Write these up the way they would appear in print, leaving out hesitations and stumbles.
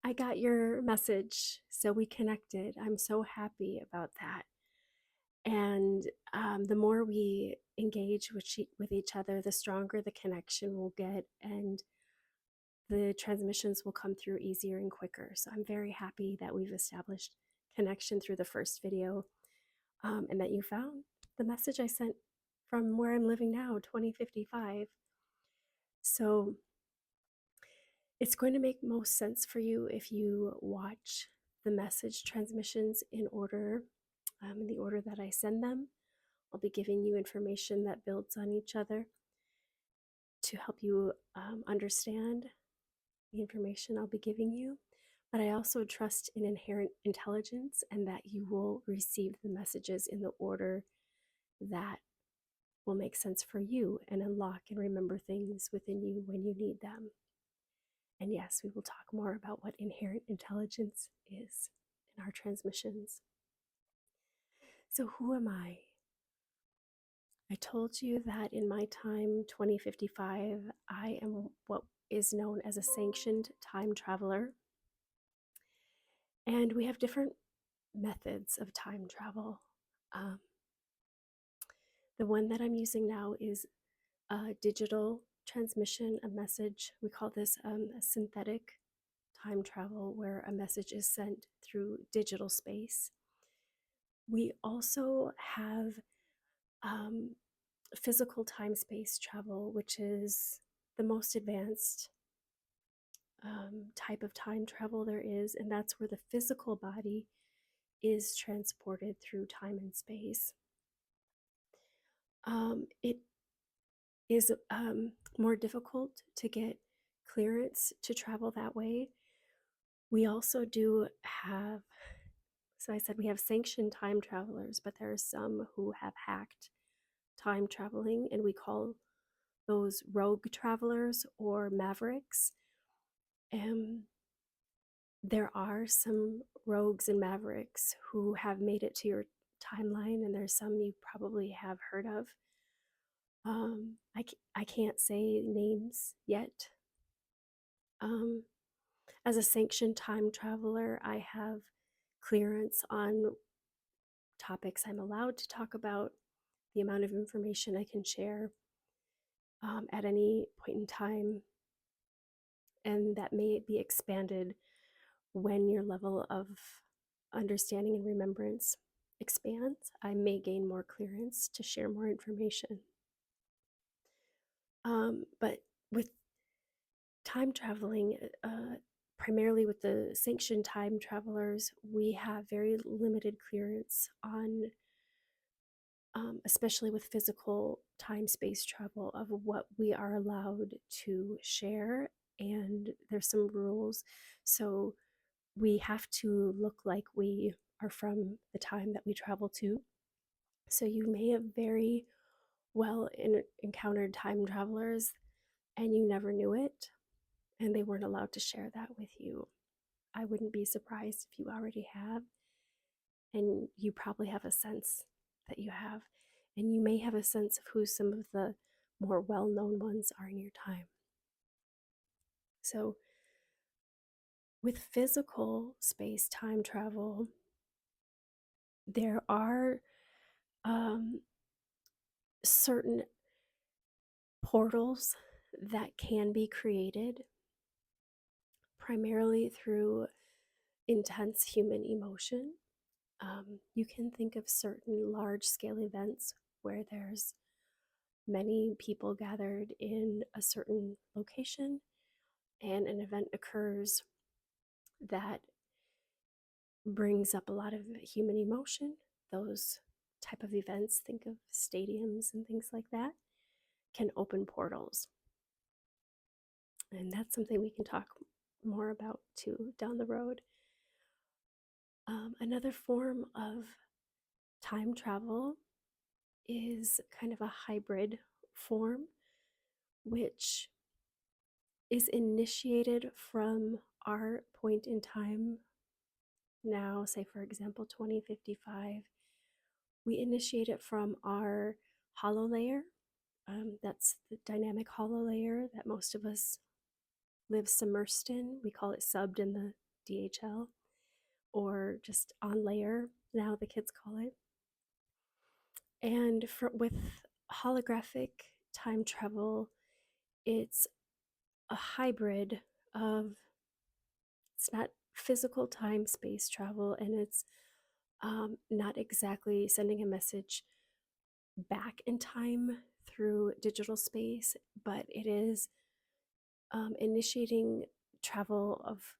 I got your message, so we connected. I'm so happy about that. And the more we engage with each other, the stronger the connection will get, and the transmissions will come through easier and quicker. So I'm very happy that we've established connection through the first video, and that you found the message I sent from where I'm living now, 2055. So it's going to make most sense for you if you watch the message transmissions in the order that I send them. I'll be giving you information that builds on each other to help you understand the information I'll be giving you. But I also trust in inherent intelligence and that you will receive the messages in the order that will make sense for you and unlock and remember things within you when you need them. And yes, we will talk more about what inherent intelligence is in our transmissions. So, who am I? I told you that in my time, 2055, I am what is known as a sanctioned time traveler. And we have different methods of time travel. Um, the one that I'm using now is a digital transmission, a message. We call this a synthetic time travel, where a message is sent through digital space. We also have um, physical time space travel, which is the most advanced type of time travel there is, and that's where the physical body is transported through time and space. It is more difficult to get clearance to travel that way. We also do have, so I said we have sanctioned time travelers, but there are some who have hacked time traveling, and we call those rogue travelers or mavericks. And there are some rogues and mavericks who have made it to your timeline, and there's some you probably have heard of. I can't say names yet. As a sanctioned time traveler, I have clearance on topics I'm allowed to talk about, the amount of information I can share at any point in time, and that may be expanded when your level of understanding and remembrance expands. I may gain more clearance to share more information. But with time traveling, primarily with the sanctioned time travelers, we have very limited clearance on, especially with physical time space travel, of what we are allowed to share. And there's some rules. So we have to look like we are from the time that we travel to. So you may have very well encountered time travelers and you never knew it, and they weren't allowed to share that with you. I wouldn't be surprised if you already have, and you probably have a sense that you have, and you may have a sense of who some of the more well-known ones are in your time. So with physical space time travel, there are certain portals that can be created primarily through intense human emotion. You can think of certain large scale events where there's many people gathered in a certain location and an event occurs that brings up a lot of human emotion. Those type of events, think of stadiums and things like that, can open portals. And that's something we can talk more about too down the road. Another form of time travel is kind of a hybrid form, which is initiated from our point in time now, say for example 2055. We initiate it from our hollow layer. That's the dynamic hollow layer that most of us live submersed in. We call it subbed in the DHL, or just on layer, now the kids call it. And with holographic time travel, it's a hybrid of, it's not physical time space travel, and it's not exactly sending a message back in time through digital space, but it is initiating travel of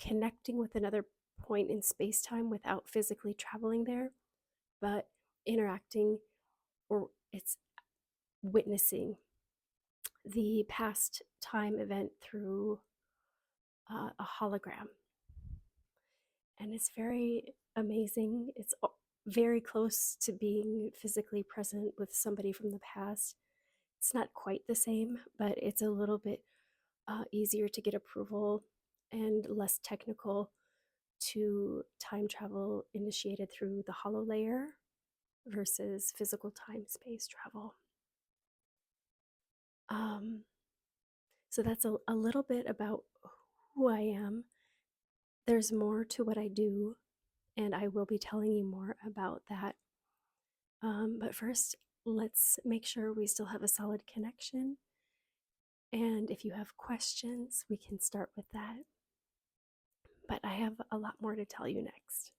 connecting with another point in space time without physically traveling there, but interacting, or it's witnessing the past time event through a hologram. And it's very amazing. It's very close to being physically present with somebody from the past. It's not quite the same, but it's a little bit easier to get approval and less technical to time travel initiated through the hollow layer versus physical time space travel. Um, so that's a little bit about who I am. There's more to what I do, and I will be telling you more about that. But first, let's make sure we still have a solid connection. And if you have questions, we can start with that. But I have a lot more to tell you next.